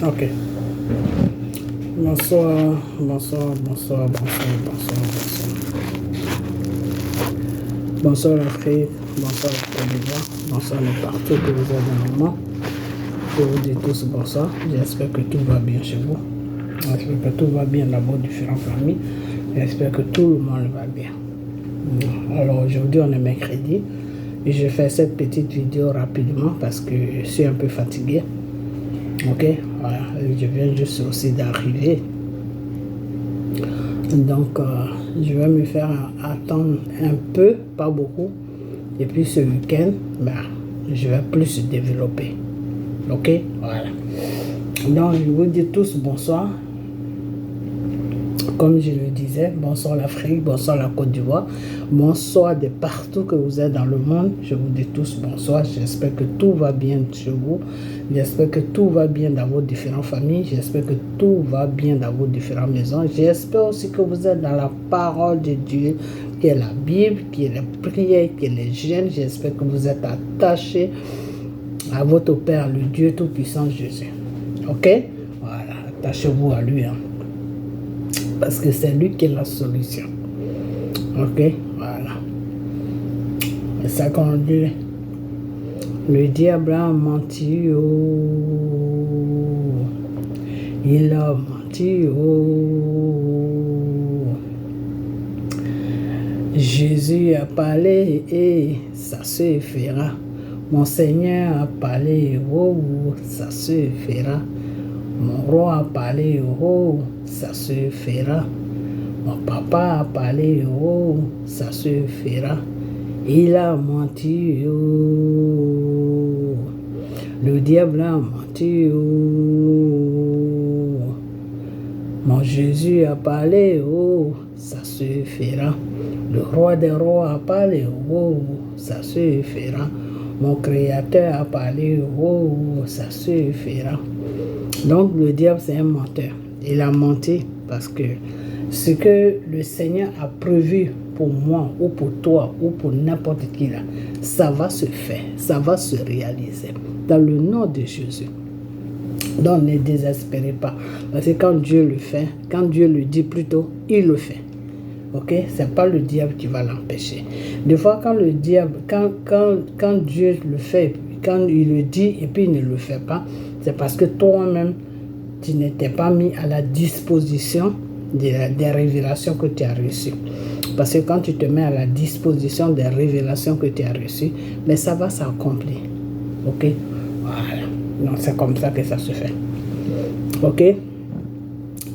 Ok. Bonsoir, bonsoir, bonsoir, bonsoir, bonsoir, bonsoir. Bonsoir l'Afrique, bonsoir la Côte d'Ivoire, bonsoir de partout que vous êtes dans le monde. Je vous dis tous bonsoir. J'espère que tout va bien chez vous. J'espère que tout va bien dans vos différentes familles. J'espère que tout le monde va bien. Alors aujourd'hui on est mercredi et je fais cette petite vidéo rapidement parce que je suis un peu fatigué. Ok, voilà, je viens juste aussi d'arriver. Donc je vais me faire attendre un peu, pas beaucoup. Et puis ce week-end, je vais plus développer. Ok, voilà. Donc je vous dis tous bonsoir. Comme je le disais, bonsoir l'Afrique, bonsoir la Côte d'Ivoire, bonsoir de partout que vous êtes dans le monde. Je vous dis tous bonsoir. J'espère que tout va bien chez vous. J'espère que tout va bien dans vos différentes familles. J'espère que tout va bien dans vos différentes maisons. J'espère aussi que vous êtes dans la parole de Dieu, qui est la Bible, qui est la prière, qui est les jeûnes. J'espère que vous êtes attachés à votre Père, le Dieu Tout-Puissant Jésus. Ok? Voilà, attachez-vous à lui. Parce que c'est lui qui est la solution. Ok, voilà. C'est ça qu'on dit. Le diable a menti. Oh. Il a menti. Oh. Jésus a parlé et ça se fera. Mon Seigneur a parlé. Oh, ça se fera. Mon roi a parlé, oh, ça se fera. Mon papa a parlé, oh, ça se fera. Il a menti, oh. Le diable a menti, oh. Mon Jésus a parlé, oh, ça se fera. Le roi des rois a parlé, oh, ça se fera. Mon créateur a parlé, oh, ça se fera. Donc le diable c'est un menteur. Il a menti parce que ce que le Seigneur a prévu pour moi ou pour toi ou pour n'importe qui là, ça va se faire, ça va se réaliser dans le nom de Jésus. Donc ne désespérez pas parce que quand Dieu le fait, quand Dieu le dit plutôt, il le fait. Ok, c'est pas le diable qui va l'empêcher. Des fois quand le diable, quand Dieu le fait, quand il le dit et puis il ne le fait pas, c'est parce que toi-même, tu n'étais pas mis à la disposition des révélations que tu as reçues. Parce que quand tu te mets à la disposition des révélations que tu as reçues, mais ça va s'accomplir. Ok? Voilà. Donc c'est comme ça que ça se fait. Ok?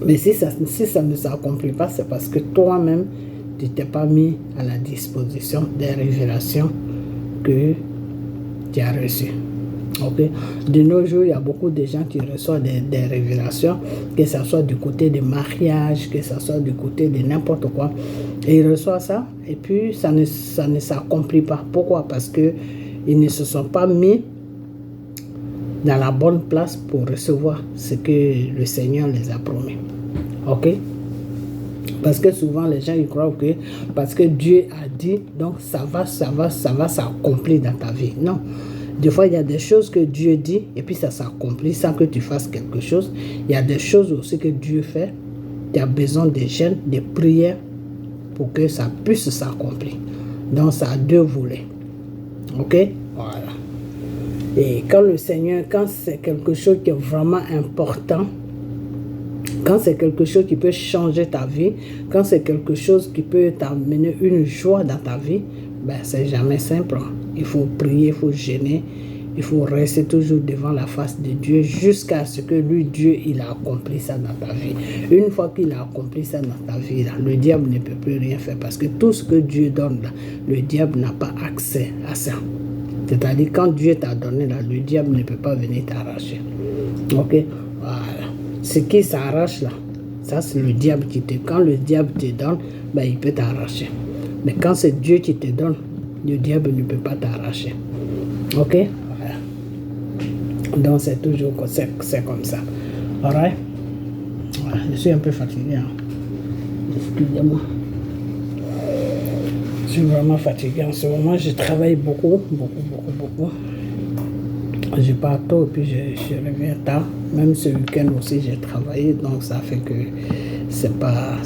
Mais si ça ne s'accomplit pas, c'est parce que toi-même, tu t'es pas mis à la disposition des révélations que tu as reçues. Okay. De nos jours, il y a beaucoup de gens qui reçoivent des révélations, que ce soit du côté des mariages, que ce soit du côté de n'importe quoi. Et ils reçoivent ça, et puis ça ne s'accomplit pas. Pourquoi? Parce qu'ils ne se sont pas mis dans la bonne place pour recevoir ce que le Seigneur les a promis. Ok? Parce que souvent les gens ils croient que parce que Dieu a dit, donc ça va s'accomplir dans ta vie. Non. Des fois, il y a des choses que Dieu dit et puis ça s'accomplit sans que tu fasses quelque chose. Il y a des choses aussi que Dieu fait. Tu as besoin de jeûne, de prières pour que ça puisse s'accomplir. Donc, ça a deux volets. Ok? Voilà. Et quand le Seigneur, quand c'est quelque chose qui est vraiment important, quand c'est quelque chose qui peut changer ta vie, quand c'est quelque chose qui peut t'amener une joie dans ta vie, c'est jamais simple. Il faut prier, il faut jeûner, il faut rester toujours devant la face de Dieu jusqu'à ce que lui, Dieu, il a accompli ça dans ta vie. Une fois qu'il a accompli ça dans ta vie, là, le diable ne peut plus rien faire parce que tout ce que Dieu donne, là, le diable n'a pas accès à ça. C'est-à-dire quand Dieu t'a donné, là, le diable ne peut pas venir t'arracher. Ok? Voilà. Ce qui s'arrache là, ça c'est le diable qui te... Quand le diable te donne, il peut t'arracher. Mais quand c'est Dieu qui te donne, le diable ne peut pas t'arracher. Ok? Voilà. Donc c'est toujours c'est comme ça. Alright? Voilà. Je suis un peu fatigué. Excusez-moi. Je suis vraiment fatigué en ce moment. Je travaille beaucoup. Je pars tôt et puis je reviens tard. Même ce week-end aussi, j'ai travaillé, donc ça fait que c'est pas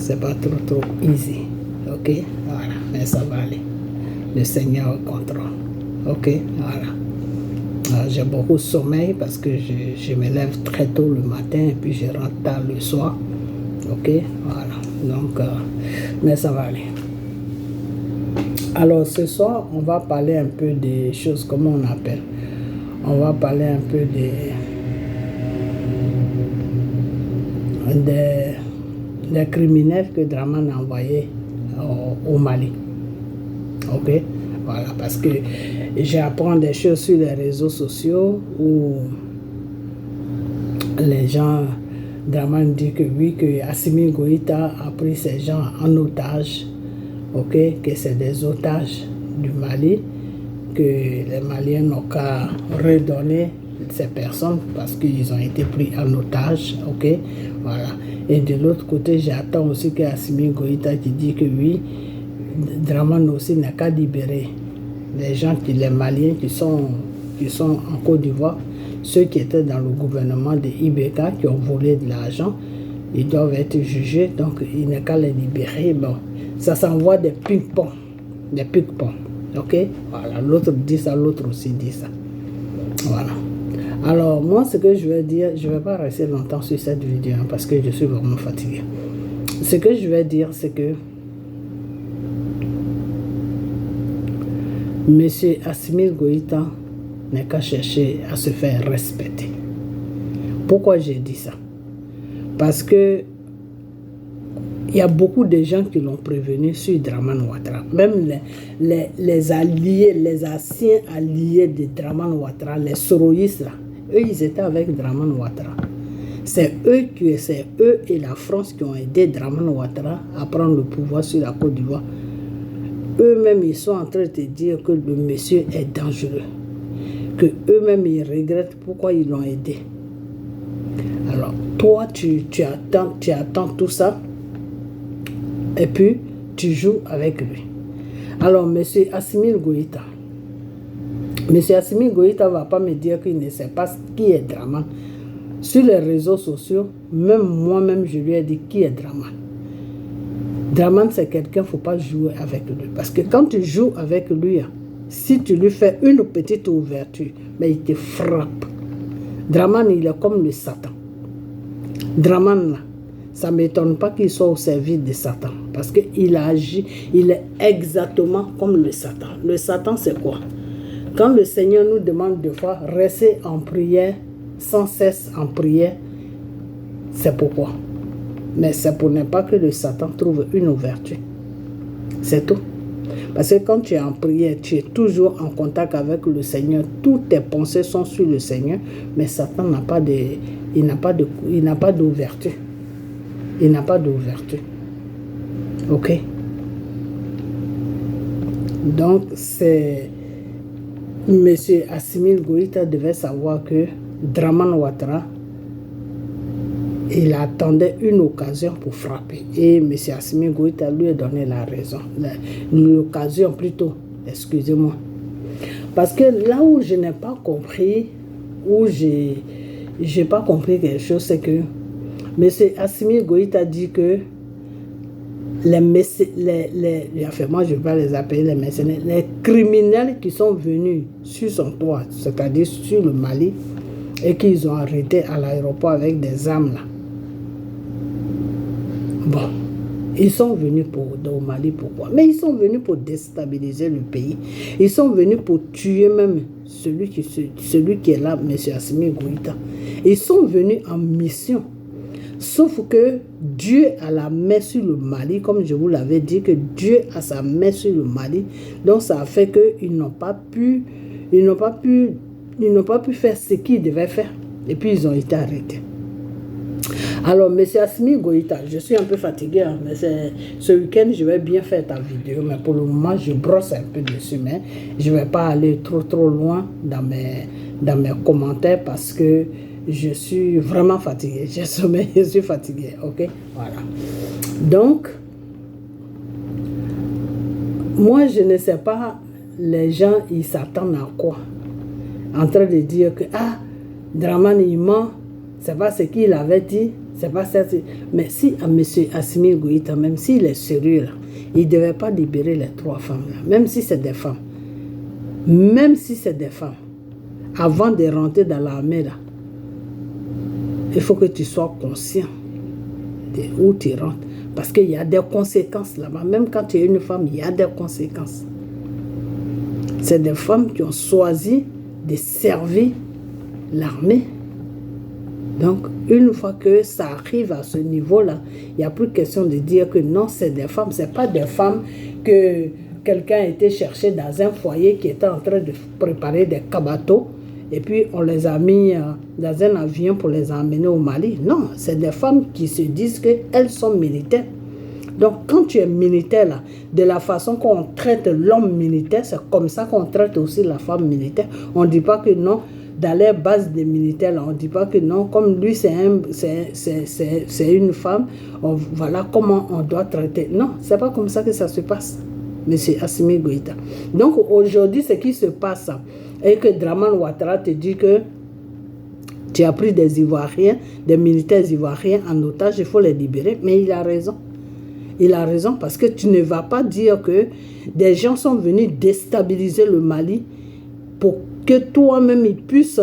trop easy. Ok, voilà, mais ça va aller. Le Seigneur contrôle. Ok, voilà. J'ai beaucoup de sommeil parce que je me lève très tôt le matin et puis je rentre tard le soir. Ok, voilà. Donc, mais ça va aller. Alors, ce soir, on va parler un peu des choses, comment on appelle. On va parler un peu des criminels que Draman a envoyés au Mali. Ok, voilà, parce que j'apprends des choses sur les réseaux sociaux où les gens, Draman dit que oui, que Assimi Goïta a pris ces gens en otage, ok, que c'est des otages du Mali, que les Maliens n'ont qu'à redonner ces personnes parce qu'ils ont été pris en otage, ok, voilà. Et de l'autre côté, j'attends aussi que Assimi Goïta qui dit que oui, Draman aussi n'a qu'à libérer les gens, les Maliens qui sont en Côte d'Ivoire, ceux qui étaient dans le gouvernement de Ibeka, qui ont volé de l'argent, ils doivent être jugés, donc il n'a qu'à les libérer. Bon, ça s'envoie des ping-pong, ok, voilà, l'autre dit ça, l'autre aussi dit ça, voilà. Alors, moi, ce que je vais dire, je ne vais pas rester longtemps sur cette vidéo, hein, parce que je suis vraiment fatigué. Ce que je vais dire, c'est que Monsieur Assimi Goïta n'a qu'à chercher à se faire respecter. Pourquoi j'ai dit ça? Parce que il y a beaucoup de gens qui l'ont prévenu sur Draman Ouattara. Même les alliés, les anciens alliés de Draman Ouattara, les soroïstes, là, eux, ils étaient avec Draman Ouattara. C'est eux et la France qui ont aidé Draman Ouattara à prendre le pouvoir sur la Côte d'Ivoire. Eux-mêmes, ils sont en train de te dire que le monsieur est dangereux. Que eux-mêmes, ils regrettent pourquoi ils l'ont aidé. Alors, toi, tu attends tout ça. Et puis, tu joues avec lui. Alors, monsieur Assimi Goïta. Monsieur Assimi Goïta ne va pas me dire qu'il ne sait pas qui est Draman. Sur les réseaux sociaux, même moi-même, je lui ai dit qui est Draman. Draman, c'est quelqu'un, il ne faut pas jouer avec lui. Parce que quand tu joues avec lui, si tu lui fais une petite ouverture, mais il te frappe. Draman, il est comme le Satan. Draman, là, ça ne m'étonne pas qu'il soit au service de Satan. Parce qu'il agit, il est exactement comme le Satan. Le Satan, c'est quoi? Quand le Seigneur nous demande de fois rester en prière, sans cesse en prière, c'est pourquoi? Mais c'est pour ne pas que le Satan trouve une ouverture. C'est tout. Parce que quand tu es en prière, tu es toujours en contact avec le Seigneur. Toutes tes pensées sont sur le Seigneur. Mais Satan n'a pas d'ouverture. Il n'a pas d'ouverture. Ok? Donc, c'est... Monsieur Assimi Goïta devait savoir que Draman Ouattara, il attendait une occasion pour frapper. Et M. Assimi Goïta lui a donné la raison. L'occasion plutôt, excusez-moi. Parce que là où je n'ai pas compris, où j'ai pas compris quelque chose, c'est que M. Assimi Goïta dit que moi je ne vais pas les appeler les mercenaires, les criminels qui sont venus sur son toit, c'est-à-dire sur le Mali, et qu'ils ont arrêté à l'aéroport avec des armes là. Bon, ils sont venus au Mali, pourquoi? Mais ils sont venus pour déstabiliser le pays. Ils sont venus pour tuer même celui qui est là, M. Assimi Goïta. Ils sont venus en mission. Sauf que Dieu a la main sur le Mali, comme je vous l'avais dit, que Dieu a sa main sur le Mali. Donc ça a fait qu'ils n'ont pas pu faire ce qu'ils devaient faire. Et puis ils ont été arrêtés. Alors, M. Assimi Goïta, je suis un peu fatigué, hein, mais ce week-end, je vais bien faire ta vidéo. Mais pour le moment, je brosse un peu dessus. Mais je ne vais pas aller trop loin dans mes commentaires parce que je suis vraiment fatigué. J'ai sommeil, je suis fatigué. Ok? Voilà. Donc, moi, je ne sais pas, les gens, ils s'attendent à quoi? en train de dire que, ah, Dramane, il ment, c'est pas ce qu'il avait dit, c'est pas ça. Mais si à M. Assimi Goïta, même s'il est sérieux, là, il ne devait pas libérer les 3 femmes, là, même si c'est des femmes. Même si c'est des femmes. Avant de rentrer dans l'armée, là, il faut que tu sois conscient de où tu rentres. Parce qu'il y a des conséquences là-bas. Même quand tu es une femme, il y a des conséquences. C'est des femmes qui ont choisi de servir l'armée. Donc, une fois que ça arrive à ce niveau-là, il n'y a plus question de dire que non, c'est des femmes. Ce n'est pas des femmes que quelqu'un a été cherché dans un foyer qui était en train de préparer des cabatos et puis on les a mis dans un avion pour les emmener au Mali. Non, c'est des femmes qui se disent qu'elles sont militaires. Donc, quand tu es militaire, là, de la façon qu'on traite l'homme militaire, c'est comme ça qu'on traite aussi la femme militaire. On ne dit pas que non, dans les bases des militaires, là, on ne dit pas que non, comme lui, c'est une femme, voilà comment on doit traiter. Non, ce n'est pas comme ça que ça se passe, M. Assimi Goïta. Donc, aujourd'hui, ce qui se passe, et que Dramane Ouattara te dit que tu as pris des Ivoiriens, des militaires ivoiriens en otage, il faut les libérer, mais il a raison. Il a raison parce que tu ne vas pas dire que des gens sont venus déstabiliser le Mali pour que toi-même ils puissent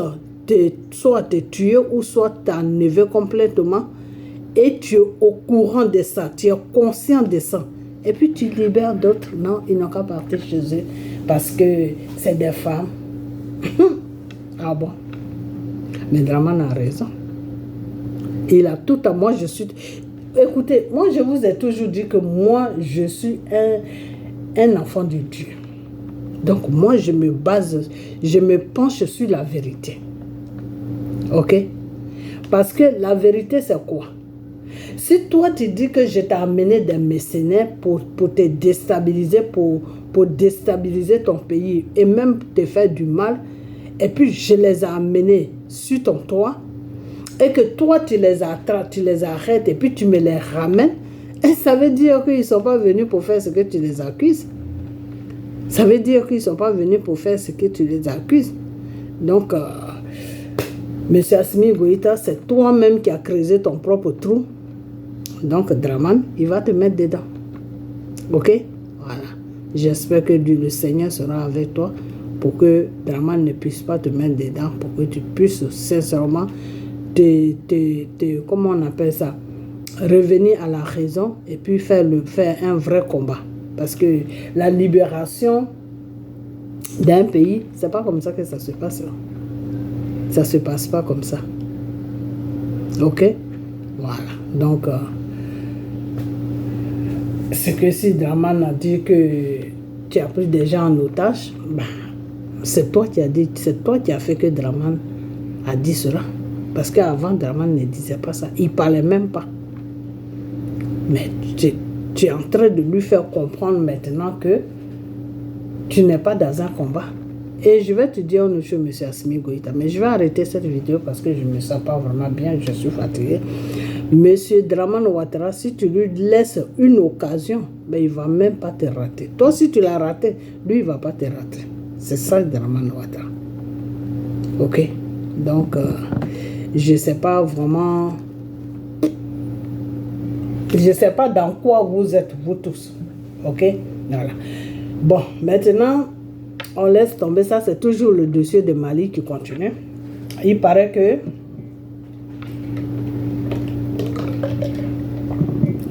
soit te tuer ou soit t'enlever complètement et tu es au courant de ça, tu es conscient de ça. Et puis tu libères d'autres. Non, ils n'ont qu'à partir chez eux parce que c'est des femmes. Ah bon? Mais Dramane a raison. Il a tout à moi, je suis... Écoutez, moi je vous ai toujours dit que moi je suis un enfant de Dieu. Donc moi je me base, je me penche sur la vérité. Ok? Parce que la vérité c'est quoi? Si toi tu dis que je t'ai amené des mercenaires pour te déstabiliser, pour déstabiliser ton pays et même te faire du mal, et puis je les ai amenés sur ton toit, et que toi tu les attrapes, tu les arrêtes et puis tu me les ramènes, et ça veut dire qu'ils ne sont pas venus pour faire ce que tu les accuses. Ça veut dire qu'ils ne sont pas venus pour faire ce que tu les accuses. Donc, M. Assimi Goïta, c'est toi-même qui as creusé ton propre trou. Donc, Dramane, il va te mettre dedans. Ok? Voilà. J'espère que le Seigneur sera avec toi pour que Dramane ne puisse pas te mettre dedans, pour que tu puisses sincèrement comment on appelle ça, revenir à la raison et puis faire un vrai combat. Parce que la libération d'un pays, c'est pas comme ça que ça se passe. Ça se passe pas comme ça. Ok? Voilà. Donc, c'est que si Dramane a dit que tu as pris des gens en otage, ben, c'est toi qui as dit, c'est toi qui as fait que Dramane a dit cela. Parce qu'avant, Dramane ne disait pas ça. Il ne parlait même pas. Mais tu es en train de lui faire comprendre maintenant que tu n'es pas dans un combat. Et je vais te dire une chose, M. Assimi Goïta, mais je vais arrêter cette vidéo parce que je ne me sens pas vraiment bien, je suis fatigué. Monsieur Dramane Ouattara, si tu lui laisses une occasion, ben, il ne va même pas te rater. Toi, si tu l'as raté, lui, il ne va pas te rater. C'est ça, Dramane Ouattara. Ok? Donc, je ne sais pas vraiment... Je ne sais pas dans quoi vous êtes, vous tous. Ok? Voilà. Bon, maintenant, on laisse tomber ça. C'est toujours le dossier de Mali qui continue. Il paraît que...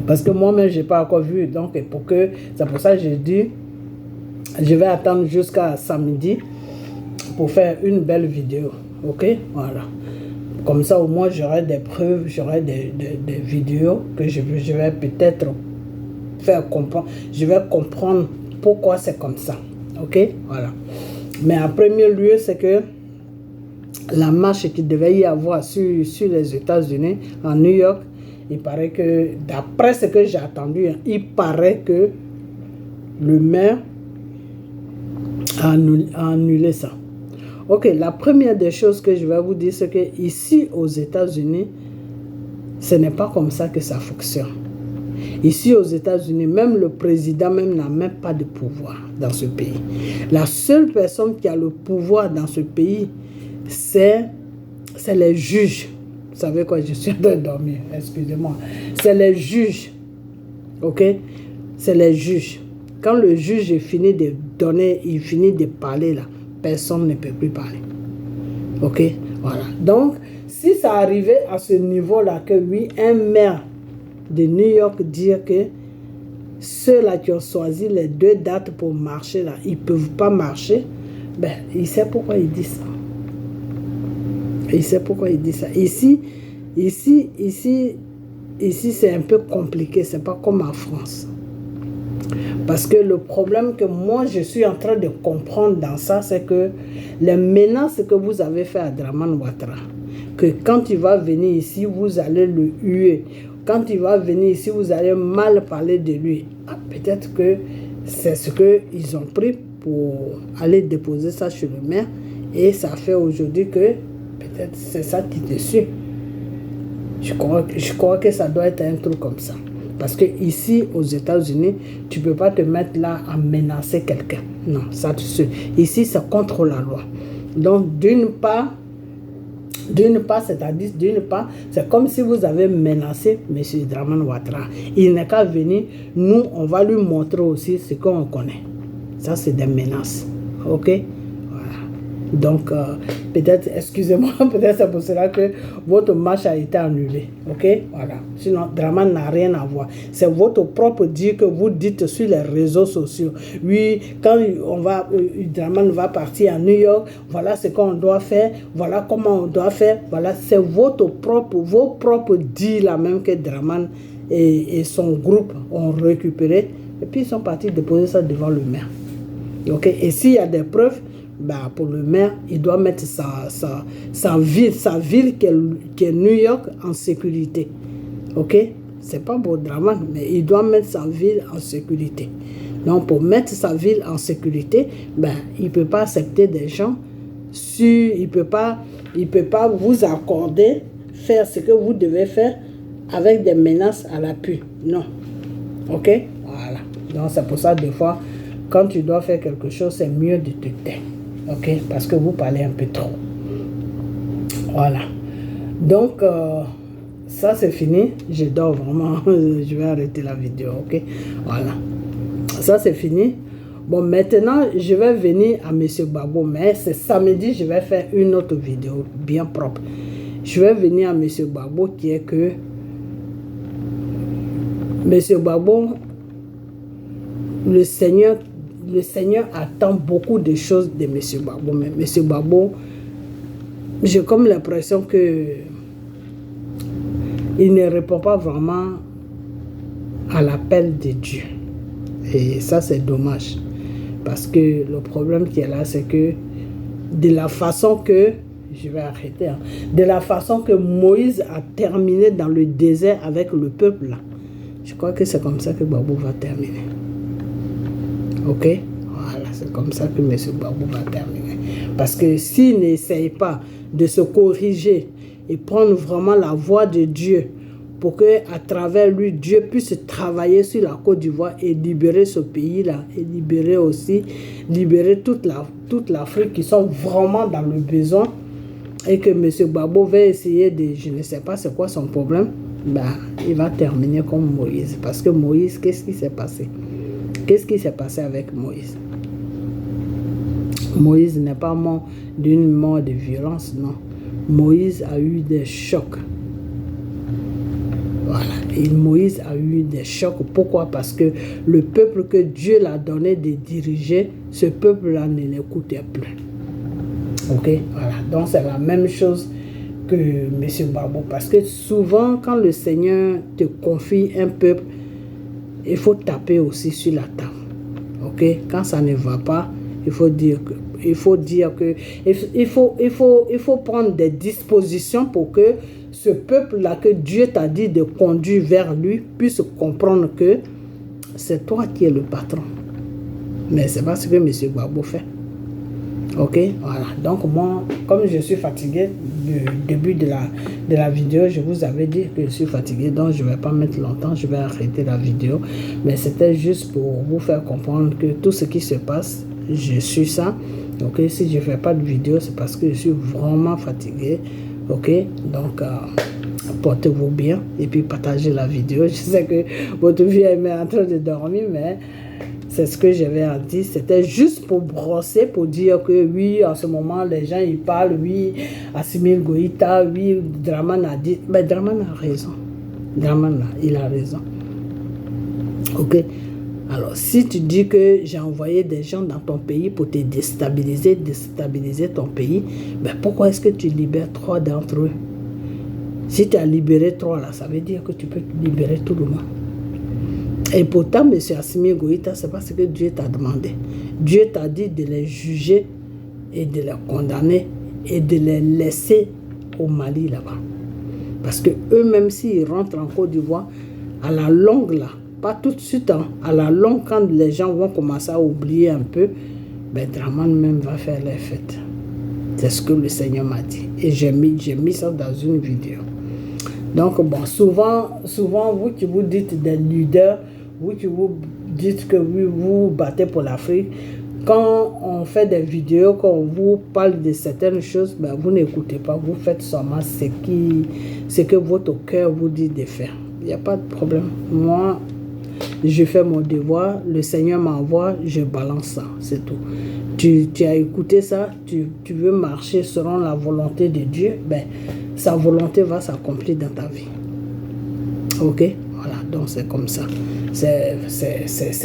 Parce que moi-même, je n'ai pas encore vu. Donc, c'est pour ça que j'ai dit, je vais attendre jusqu'à samedi pour faire une belle vidéo. Ok? Voilà. Comme ça, au moins, j'aurai des preuves, j'aurai des vidéos que je vais peut-être faire comprendre. Je vais comprendre pourquoi c'est comme ça. Ok? Voilà. Mais en premier lieu, c'est que la marche qu'il devait y avoir sur les États-Unis, en New York, il paraît que, d'après ce que j'ai entendu, il paraît que le maire a annulé ça. Ok, la première des choses que je vais vous dire, c'est que ici aux États-Unis, ce n'est pas comme ça que ça fonctionne. Ici aux États-Unis, même le président même n'a même pas de pouvoir dans ce pays. La seule personne qui a le pouvoir dans ce pays, c'est les juges. Vous savez quoi, je suis en train de dormir, excusez-moi. C'est les juges, ok? C'est les juges. Quand le juge finit de donner, il finit de parler là, personne ne peut plus parler. Ok? Voilà. Donc, si ça arrivait à ce niveau-là, que oui, un maire de New York dit que ceux-là qui ont choisi les 2 dates pour marcher là, ils ne peuvent pas marcher, ben, il sait pourquoi il dit ça. Il sait pourquoi il dit ça. Ici, c'est un peu compliqué, c'est pas comme en France. Parce que le problème que moi, je suis en train de comprendre dans ça, c'est que les menaces que vous avez fait à Draman Ouattara, que quand il va venir ici, vous allez le huer. Quand il va venir ici, vous allez mal parler de lui. Ah, peut-être que c'est ce qu'ils ont pris pour aller déposer ça chez le maire. Et ça fait aujourd'hui que peut-être c'est ça qui te suit. Je crois que ça doit être un truc comme ça. Parce que ici, aux États-Unis, tu ne peux pas te mettre là à menacer quelqu'un. Non, ça te suit. Ici, c'est contre la loi. Donc, d'une part, c'est comme si vous avez menacé M. Draman Ouattara. Il n'est qu'à venir, nous, on va lui montrer aussi ce qu'on connaît. Ça, c'est des menaces. Ok? Voilà. Donc, peut-être, excusez-moi, peut-être c'est pour cela que votre marche a été annulée. Ok? Voilà. Sinon, Draman n'a rien à voir. C'est votre propre dire que vous dites sur les réseaux sociaux. Oui, quand Draman va partir à New York, voilà ce qu'on doit faire, voilà comment on doit faire. Voilà, c'est vos propres dits là même que Draman et son groupe ont récupéré. Et puis ils sont partis déposer ça devant le maire. Ok? Et s'il y a des preuves, bah, pour le maire, il doit mettre sa ville qui est New York en sécurité. Ok? C'est pas pour Draman, mais il doit mettre sa ville en sécurité. Donc, pour mettre sa ville en sécurité, ben, il ne peut pas accepter des gens il peut pas vous accorder, faire ce que vous devez faire avec des menaces à l'appui. Non. Ok? Voilà. Donc, c'est pour ça, des fois, quand tu dois faire quelque chose, c'est mieux de te taire. Ok? Parce que vous parlez un peu trop. Voilà. Donc, ça c'est fini. Je dors vraiment. Je vais arrêter la vidéo. Ok? Voilà. Ça c'est fini. Bon, maintenant, je vais venir à M. Gbagbo. Mais c'est samedi, je vais faire une autre vidéo bien propre. Je vais venir à M. Gbagbo qui est que M. Gbagbo, le Seigneur attend beaucoup de choses de M. Gbagbo. Mais M. Gbagbo, j'ai comme l'impression que il ne répond pas vraiment à l'appel de Dieu. Et ça, c'est dommage. Parce que le problème qui est là, c'est que de la façon que, je vais arrêter, hein, de la façon que Moïse a terminé dans le désert avec le peuple là, je crois que c'est comme ça que Gbagbo va terminer. Ok? Voilà, c'est comme ça que M. Gbagbo va terminer. Parce que s'il n'essaye pas de se corriger et prendre vraiment la voie de Dieu pour que à travers lui, Dieu puisse travailler sur la Côte d'Ivoire et libérer ce pays-là et libérer toute l'Afrique qui sont vraiment dans le besoin et que M. Gbagbo va essayer de, je ne sais pas c'est quoi son problème, bah, il va terminer comme Moïse. Parce que Moïse, qu'est-ce qui s'est passé? Qu'est-ce qui s'est passé avec Moïse? Moïse n'est pas mort d'une mort de violence, non. Moïse a eu des chocs. Voilà. Et Moïse a eu des chocs. Pourquoi? Parce que le peuple que Dieu l'a donné de diriger, ce peuple-là ne l'écoutait plus. Ok? Voilà. Donc c'est la même chose que M. Gbagbo. Parce que souvent, quand le Seigneur te confie un peuple, il faut taper aussi sur la table. Ok? Quand ça ne va pas, il faut prendre des dispositions pour que ce peuple-là que Dieu t'a dit de conduire vers lui puisse comprendre que c'est toi qui es le patron. Mais c'est pas ce que M. Gbagbo fait. Ok, voilà. Donc moi, comme je suis fatigué, du début de la vidéo, je vous avais dit que je suis fatigué, donc je ne vais pas mettre longtemps, je vais arrêter la vidéo. Mais c'était juste pour vous faire comprendre que tout ce qui se passe, je suis ça. Ok, si je ne fais pas de vidéo, c'est parce que je suis vraiment fatigué. Ok, donc portez-vous bien et puis partagez la vidéo. Je sais que votre vie est en train de dormir, mais c'est ce que j'avais à dire. C'était juste pour brosser, pour dire que oui, en ce moment, les gens ils parlent, oui, Assimi Goïta, oui, Dramane a dit. Mais Dramane a raison. Dramane, là, il a raison. Ok. Alors, si tu dis que j'ai envoyé des gens dans ton pays pour te déstabiliser ton pays, ben pourquoi est-ce que tu libères 3 d'entre eux? Si tu as libéré 3 là, ça veut dire que tu peux libérer tout le monde. Et pourtant, M. Assimi Goïta, c'est pas ce que Dieu t'a demandé. Dieu t'a dit de les juger et de les condamner et de les laisser au Mali là-bas. Parce que eux-mêmes, s'ils rentrent en Côte d'Ivoire, à la longue là, pas tout de suite, hein, à la longue, quand les gens vont commencer à oublier un peu, ben Dramane même va faire les fêtes. C'est ce que le Seigneur m'a dit. Et j'ai mis ça dans une vidéo. Donc, bon, souvent, vous qui vous dites des leaders, vous qui vous dites que vous battez pour l'Afrique, quand on fait des vidéos, quand on vous parle de certaines choses, ben, vous n'écoutez pas, vous faites seulement ce que votre cœur vous dit de faire. Il n'y a pas de problème. Moi, je fais mon devoir, le Seigneur m'envoie, je balance ça, c'est tout. Tu as écouté ça, tu veux marcher selon la volonté de Dieu, ben, sa volonté va s'accomplir dans ta vie. Ok? Voilà, donc c'est comme ça. C'est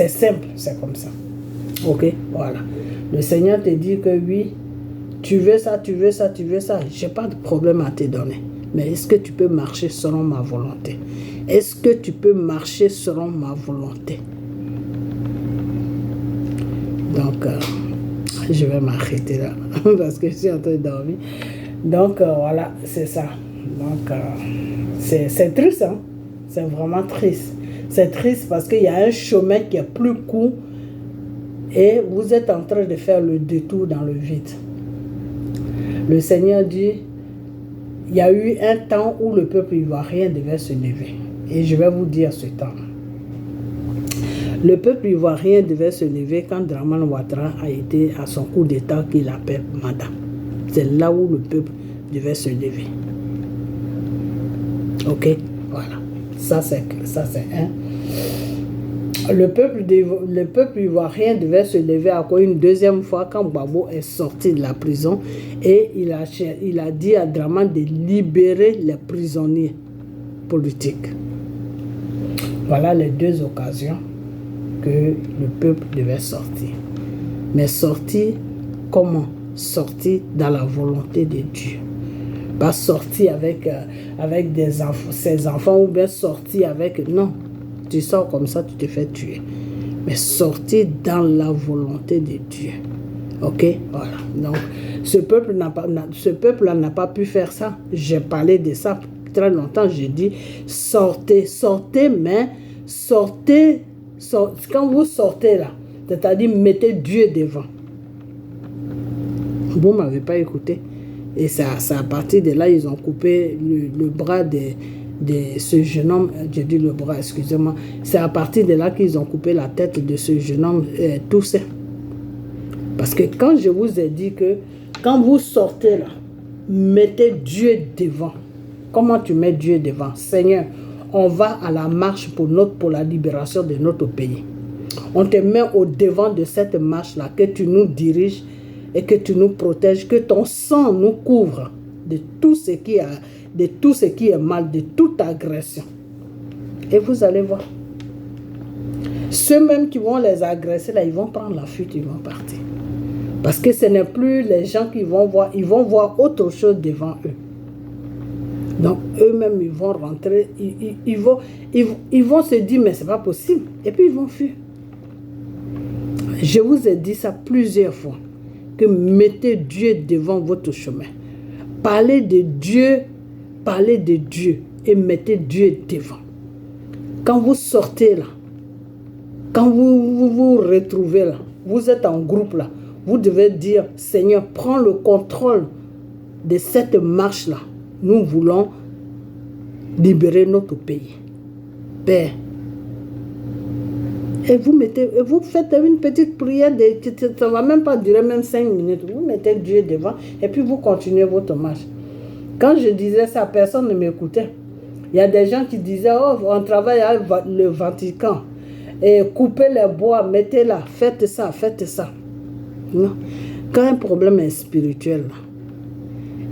simple, c'est comme ça. Ok? Voilà. Le Seigneur te dit que oui, tu veux ça, tu veux ça, tu veux ça. Je n'ai pas de problème à te donner. Mais est-ce que tu peux marcher selon ma volonté? Est-ce que tu peux marcher selon ma volonté? Donc, je vais m'arrêter là parce que je suis en train de dormir. Donc, voilà, c'est ça. Donc, c'est triste, hein? C'est vraiment triste. C'est triste parce qu'il y a un chemin qui est plus court et vous êtes en train de faire le détour dans le vide. Le Seigneur dit, il y a eu un temps où le peuple ivoirien devait se lever. Et je vais vous dire ce temps. Le peuple ivoirien devait se lever quand Dramane Ouattara a été à son coup d'état qu'il appelle Mada. C'est là où le peuple devait se lever. Ok, voilà. Ça c'est un. Le peuple ivoirien devait se lever encore une deuxième fois quand Gbagbo est sorti de la prison et il a dit à Dramane de libérer les prisonniers politiques. Voilà les deux occasions que le peuple devait sortir. Mais sortir comment? Sortir dans la volonté de Dieu. Pas sortir avec ses enfants ou bien sortir avec... Non, tu sors comme ça, tu te fais tuer. Mais sortir dans la volonté de Dieu. Ok? Voilà. Donc, ce peuple-là n'a pas pu faire ça. J'ai parlé de ça très longtemps. J'ai dit, sortez, mais sortez, quand vous sortez là, c'est-à-dire mettez Dieu devant. Vous ne m'avez pas écouté. Et c'est à partir de là, ils ont coupé le bras de ce jeune homme. J'ai dit le bras, excusez-moi. C'est à partir de là qu'ils ont coupé la tête de ce jeune homme Toussaint. Parce que quand je vous ai dit que quand vous sortez là, mettez Dieu devant. Comment tu mets Dieu devant? Seigneur, on va à la marche pour la libération de notre pays. On te met au devant de cette marche-là, que tu nous diriges et que tu nous protèges, que ton sang nous couvre de tout ce qui est mal, de toute agression. Et vous allez voir. Ceux-mêmes qui vont les agresser, là, ils vont prendre la fuite, ils vont partir. Parce que ce n'est plus les gens qui vont voir, ils vont voir autre chose devant eux. Donc, eux-mêmes, ils vont rentrer, ils vont se dire, mais ce n'est pas possible. Et puis, ils vont fuir. Je vous ai dit ça plusieurs fois, que mettez Dieu devant votre chemin. Parlez de Dieu et mettez Dieu devant. Quand vous sortez là, quand vous vous retrouvez là, vous êtes en groupe là, vous devez dire, Seigneur, prends le contrôle de cette marche-là. Nous voulons libérer notre pays. Père, Et vous faites une petite prière, ça ne va même pas durer même 5 minutes. Vous mettez Dieu devant et puis vous continuez votre marche. Quand je disais ça, personne ne m'écoutait. Il y a des gens qui disaient, oh, on travaille avec le Vatican. Et coupez les bois, mettez-la, faites ça, faites ça. Non. Quand un problème est spirituel,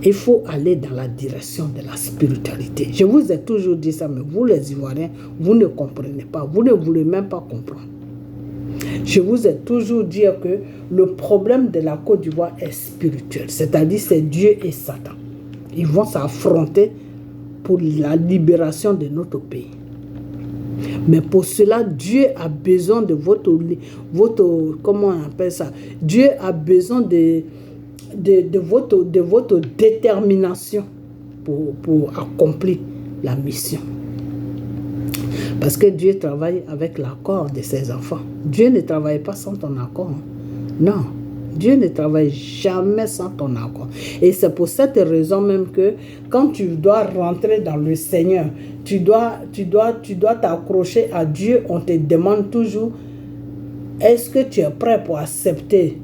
il faut aller dans la direction de la spiritualité. Je vous ai toujours dit ça, mais vous les Ivoiriens, vous ne comprenez pas. Vous ne voulez même pas comprendre. Je vous ai toujours dit que le problème de la Côte d'Ivoire est spirituel. C'est-à-dire c'est Dieu et Satan. Ils vont s'affronter pour la libération de notre pays. Mais pour cela, Dieu a besoin de votre comment on appelle ça? Dieu a besoin de votre détermination pour accomplir la mission. Parce que Dieu travaille avec l'accord de ses enfants. Dieu ne travaille pas sans ton accord. Non, Dieu ne travaille jamais sans ton accord. Et c'est pour cette raison même que quand tu dois rentrer dans le Seigneur, tu dois t'accrocher à Dieu. On te demande toujours, est-ce que tu es prêt pour accepter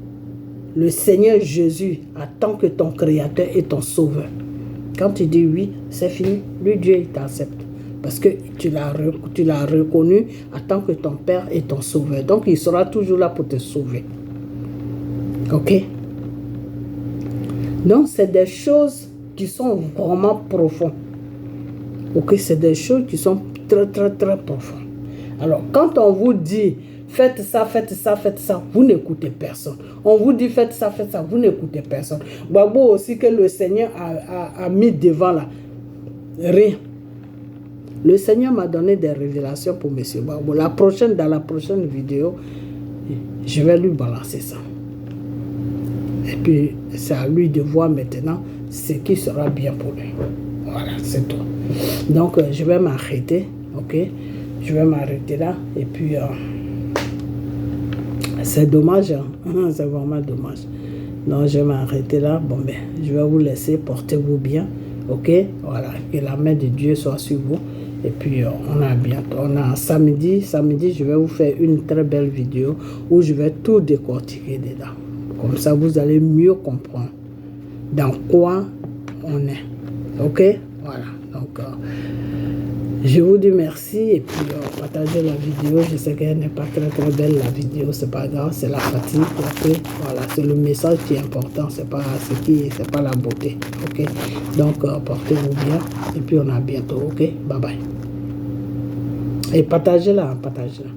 le Seigneur Jésus en tant que ton Créateur et ton Sauveur? Quand tu dis oui, c'est fini. Lui, Dieu, il t'accepte. Parce que tu l'as reconnu en tant que ton Père et ton Sauveur. Donc, il sera toujours là pour te sauver. Ok? Donc, c'est des choses qui sont vraiment profondes. Ok? C'est des choses qui sont très, très, très profondes. Alors, quand on vous dit, faites ça, faites ça, faites ça, vous n'écoutez personne. On vous dit, faites ça, vous n'écoutez personne. Babo aussi que le Seigneur a mis devant là. Rien. Le Seigneur m'a donné des révélations pour M. Babo. Dans la prochaine vidéo, je vais lui balancer ça. Et puis, c'est à lui de voir maintenant ce qui sera bien pour lui. Voilà, c'est tout. Donc, je vais m'arrêter, ok? Je vais m'arrêter là. Et puis, c'est dommage, hein? C'est vraiment dommage. Donc, je vais m'arrêter là. Bon, ben, je vais vous laisser. Portez-vous bien, ok? Voilà, que la main de Dieu soit sur vous. Et puis, on a samedi, je vais vous faire une très belle vidéo où je vais tout décortiquer dedans. Comme ça, vous allez mieux comprendre dans quoi on est. Ok? Voilà. Donc, je vous dis merci et puis partagez la vidéo. Je sais qu'elle n'est pas très très belle la vidéo, c'est pas grave, c'est la fatigue. Okay? Voilà, c'est le message qui est important, c'est pas la beauté. Ok? Donc, portez-vous bien et puis on a bientôt. Ok? Bye bye. Et partagez-la, partagez-la.